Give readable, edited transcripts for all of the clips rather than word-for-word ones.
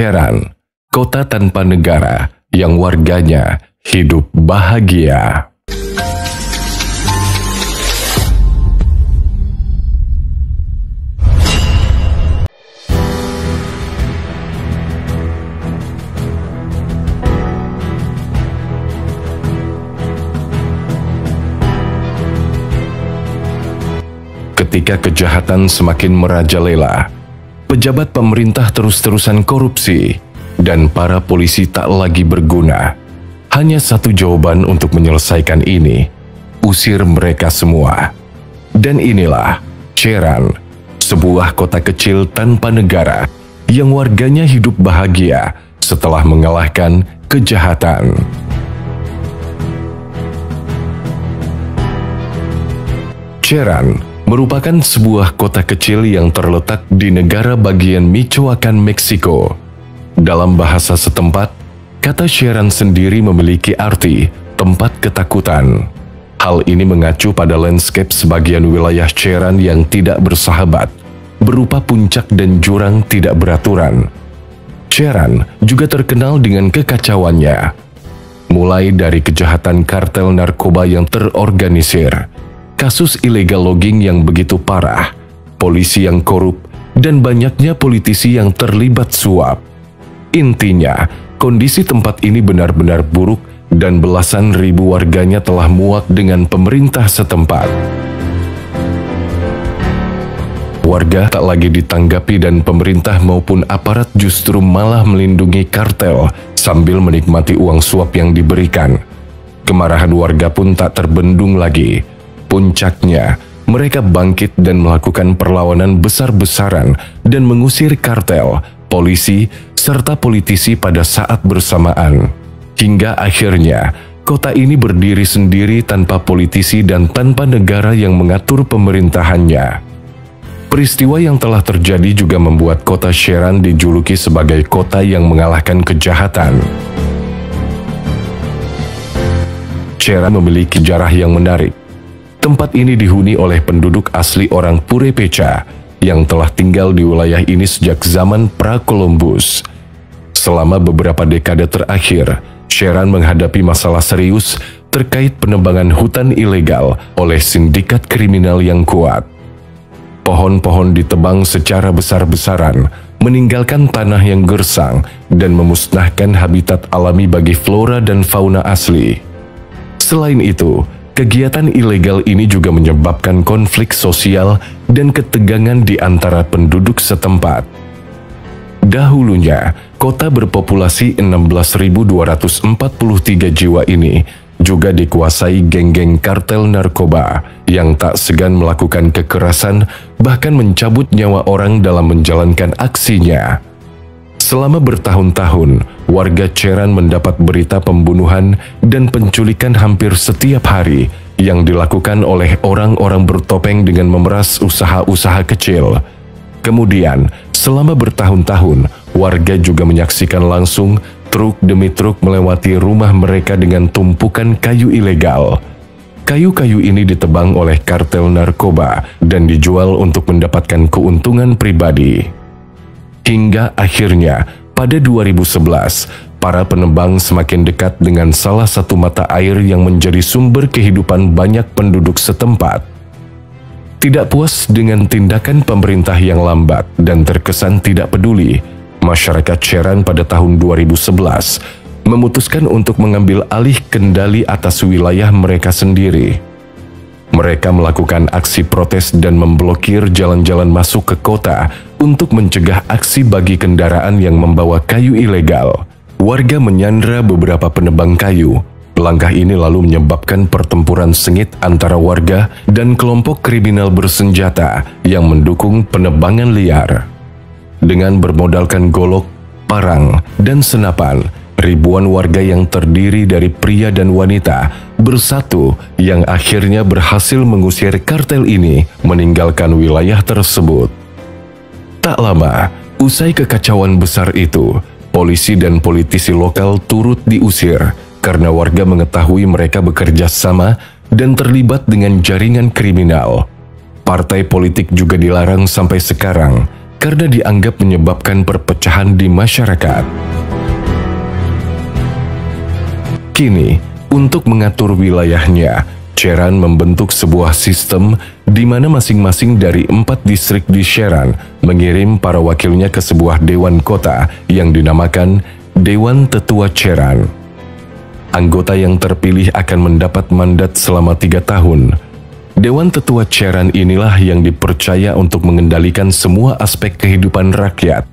Cheran, kota tanpa negara yang warganya hidup bahagia. Ketika kejahatan semakin merajalela, pejabat pemerintah terus-terusan korupsi, dan para polisi tak lagi berguna. Hanya satu jawaban untuk menyelesaikan ini, usir mereka semua. Dan inilah Cheran, sebuah kota kecil tanpa negara yang warganya hidup bahagia setelah mengalahkan kejahatan. Cheran merupakan sebuah kota kecil yang terletak di negara bagian Michoacán, Meksiko. Dalam bahasa setempat, kata Cheran sendiri memiliki arti tempat ketakutan. Hal ini mengacu pada landscape sebagian wilayah Cheran yang tidak bersahabat, berupa puncak dan jurang tidak beraturan. Cheran juga terkenal dengan kekacauannya, mulai dari kejahatan kartel narkoba yang terorganisir, kasus illegal logging yang begitu parah, polisi yang korup, dan banyaknya politisi yang terlibat suap. Intinya, kondisi tempat ini benar-benar buruk dan belasan ribu warganya telah muak dengan pemerintah setempat. Warga tak lagi ditanggapi dan pemerintah maupun aparat justru malah melindungi kartel sambil menikmati uang suap yang diberikan. Kemarahan warga pun tak terbendung lagi. Puncaknya, mereka bangkit dan melakukan perlawanan besar-besaran dan mengusir kartel, polisi, serta politisi pada saat bersamaan. Hingga akhirnya, kota ini berdiri sendiri tanpa politisi dan tanpa negara yang mengatur pemerintahannya. Peristiwa yang telah terjadi juga membuat kota Cheran dijuluki sebagai kota yang mengalahkan kejahatan. Cheran memiliki sejarah yang menarik. Tempat ini dihuni oleh penduduk asli orang Purepecha yang telah tinggal di wilayah ini sejak zaman pra-Columbus. Selama beberapa dekade terakhir, Cheran menghadapi masalah serius terkait penebangan hutan ilegal oleh sindikat kriminal yang kuat. Pohon-pohon ditebang secara besar-besaran, meninggalkan tanah yang gersang dan memusnahkan habitat alami bagi flora dan fauna asli. Selain itu, kegiatan ilegal ini juga menyebabkan konflik sosial dan ketegangan di antara penduduk setempat. Dahulunya, kota berpopulasi 16.243 jiwa ini juga dikuasai geng-geng kartel narkoba yang tak segan melakukan kekerasan bahkan mencabut nyawa orang dalam menjalankan aksinya. Selama bertahun-tahun, warga Cheran mendapat berita pembunuhan dan penculikan hampir setiap hari yang dilakukan oleh orang-orang bertopeng dengan memeras usaha-usaha kecil. Kemudian, selama bertahun-tahun, warga juga menyaksikan langsung truk demi truk melewati rumah mereka dengan tumpukan kayu ilegal. Kayu-kayu ini ditebang oleh kartel narkoba dan dijual untuk mendapatkan keuntungan pribadi. Hingga akhirnya, pada 2011, para penebang semakin dekat dengan salah satu mata air yang menjadi sumber kehidupan banyak penduduk setempat. Tidak puas dengan tindakan pemerintah yang lambat dan terkesan tidak peduli, masyarakat Cheran pada tahun 2011 memutuskan untuk mengambil alih kendali atas wilayah mereka sendiri. Mereka melakukan aksi protes dan memblokir jalan-jalan masuk ke kota untuk mencegah aksi bagi kendaraan yang membawa kayu ilegal. Warga menyandra beberapa penebang kayu. Langkah ini lalu menyebabkan pertempuran sengit antara warga dan kelompok kriminal bersenjata yang mendukung penebangan liar. Dengan bermodalkan golok, parang, dan senapan, ribuan warga yang terdiri dari pria dan wanita bersatu yang akhirnya berhasil mengusir kartel ini meninggalkan wilayah tersebut. Tak lama, usai kekacauan besar itu, polisi dan politisi lokal turut diusir karena warga mengetahui mereka bekerja sama dan terlibat dengan jaringan kriminal. Partai politik juga dilarang sampai sekarang, karena dianggap menyebabkan perpecahan di masyarakat. Kini, untuk mengatur wilayahnya, Cheran membentuk sebuah sistem di mana masing-masing dari 4 distrik di Cheran mengirim para wakilnya ke sebuah dewan kota yang dinamakan Dewan Tetua Cheran. Anggota yang terpilih akan mendapat mandat selama 3 tahun. Dewan Tetua Cheran inilah yang dipercaya untuk mengendalikan semua aspek kehidupan rakyat.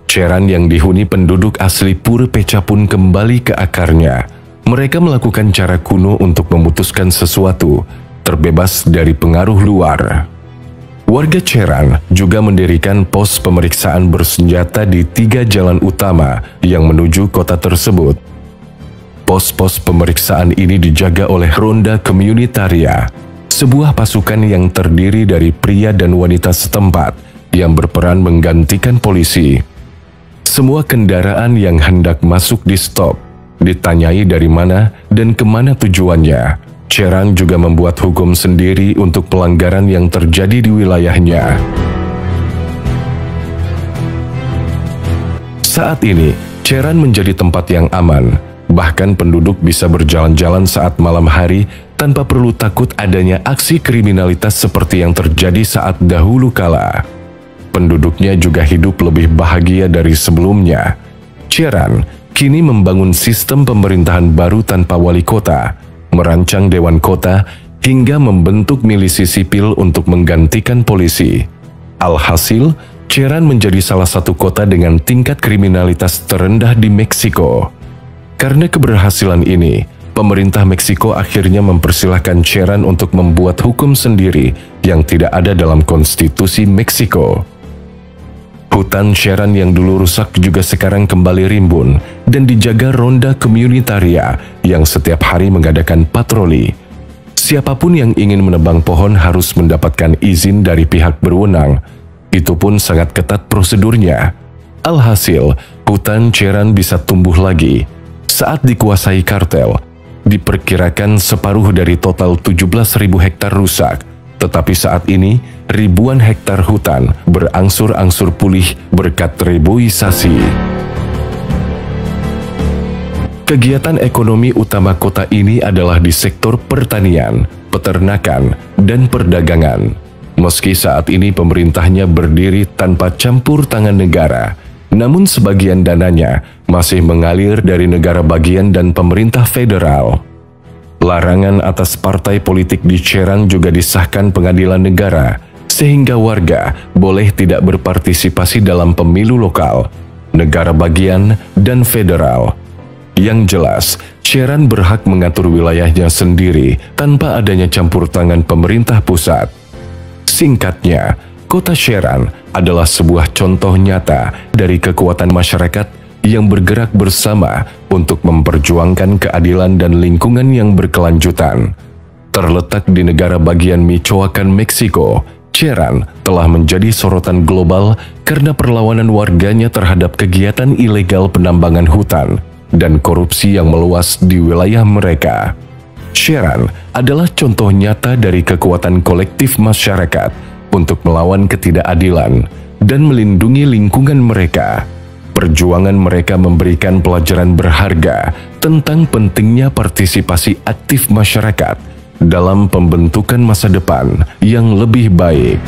Cheran yang dihuni penduduk asli Pura Pecha pun kembali ke akarnya. Mereka melakukan cara kuno untuk memutuskan sesuatu, terbebas dari pengaruh luar. Warga Cheran juga mendirikan pos pemeriksaan bersenjata di 3 jalan utama yang menuju kota tersebut. Pos-pos pemeriksaan ini dijaga oleh Ronda Komunitaria, sebuah pasukan yang terdiri dari pria dan wanita setempat yang berperan menggantikan polisi. Semua kendaraan yang hendak masuk di stop, ditanyai dari mana dan kemana tujuannya. Cheran juga membuat hukum sendiri untuk pelanggaran yang terjadi di wilayahnya. Saat ini, Cheran menjadi tempat yang aman. Bahkan penduduk bisa berjalan-jalan saat malam hari tanpa perlu takut adanya aksi kriminalitas seperti yang terjadi saat dahulu kala. Penduduknya juga hidup lebih bahagia dari sebelumnya. Cheran kini membangun sistem pemerintahan baru tanpa wali kota, merancang dewan kota, hingga membentuk milisi sipil untuk menggantikan polisi. Alhasil, Cheran menjadi salah satu kota dengan tingkat kriminalitas terendah di Meksiko. Karena keberhasilan ini, pemerintah Meksiko akhirnya mempersilahkan Cheran untuk membuat hukum sendiri yang tidak ada dalam konstitusi Meksiko. Hutan Cheran yang dulu rusak juga sekarang kembali rimbun dan dijaga Ronda Komunitaria yang setiap hari mengadakan patroli. Siapapun yang ingin menebang pohon harus mendapatkan izin dari pihak berwenang. Itu pun sangat ketat prosedurnya. Alhasil, hutan Cheran bisa tumbuh lagi. Saat dikuasai kartel, diperkirakan separuh dari total 17.000 hektar rusak. Tetapi saat ini, ribuan hektar hutan berangsur-angsur pulih berkat reboisasi. Kegiatan ekonomi utama kota ini adalah di sektor pertanian, peternakan, dan perdagangan. Meski saat ini pemerintahnya berdiri tanpa campur tangan negara, namun sebagian dananya masih mengalir dari negara bagian dan pemerintah federal. Larangan atas partai politik di Cheran juga disahkan pengadilan negara, sehingga warga boleh tidak berpartisipasi dalam pemilu lokal, negara bagian, dan federal. Yang jelas, Cheran berhak mengatur wilayahnya sendiri tanpa adanya campur tangan pemerintah pusat. Singkatnya, kota Cheran adalah sebuah contoh nyata dari kekuatan masyarakat yang bergerak bersama untuk memperjuangkan keadilan dan lingkungan yang berkelanjutan. Terletak di negara bagian Michoacán, Meksiko, Cheran telah menjadi sorotan global karena perlawanan warganya terhadap kegiatan ilegal penambangan hutan dan korupsi yang meluas di wilayah mereka. Cheran adalah contoh nyata dari kekuatan kolektif masyarakat untuk melawan ketidakadilan dan melindungi lingkungan mereka. Perjuangan mereka memberikan pelajaran berharga tentang pentingnya partisipasi aktif masyarakat dalam pembentukan masa depan yang lebih baik.